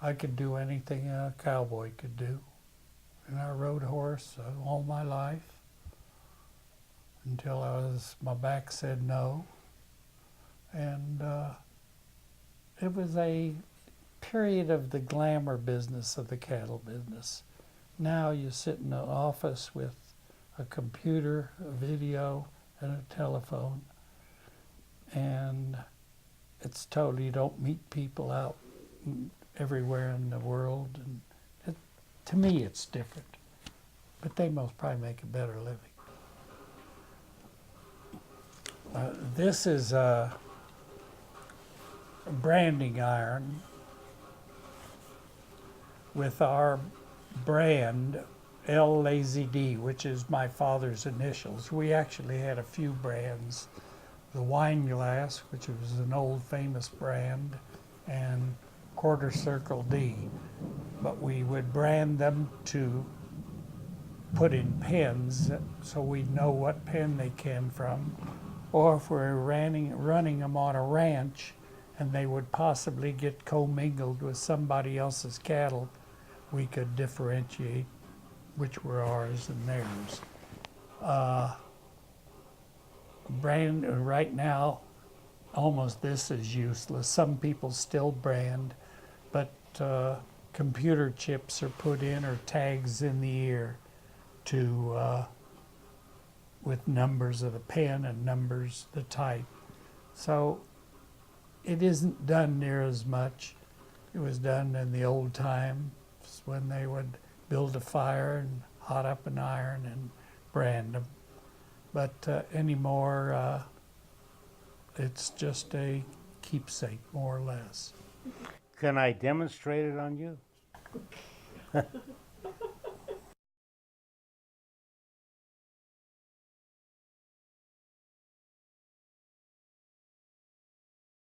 I could do anything a cowboy could do. And I rode horse all my life until my back said no. And it was a period of the glamour business of the cattle business. Now you sit in an office with a computer, a video, and a telephone, and it's totally, you don't meet people out everywhere in the world, and to me it's different. But they most probably make a better living. This is a branding iron with our brand LAZD, which is my father's initials. We actually had a few brands. The wine glass, which was an old famous brand, and Quarter Circle D. But we would brand them to put in pens so we'd know what pen they came from. Or if we're running them on a ranch and they would possibly get commingled with somebody else's cattle, we could differentiate which were ours and theirs. Brand right now, almost this is useless. Some people still brand, but computer chips are put in or tags in the ear to with numbers of the pen and numbers the type. So it isn't done near as much. It was done in the old times when they would build a fire and hot up an iron and brand them. But anymore, it's just a keepsake, more or less. Can I demonstrate it on you?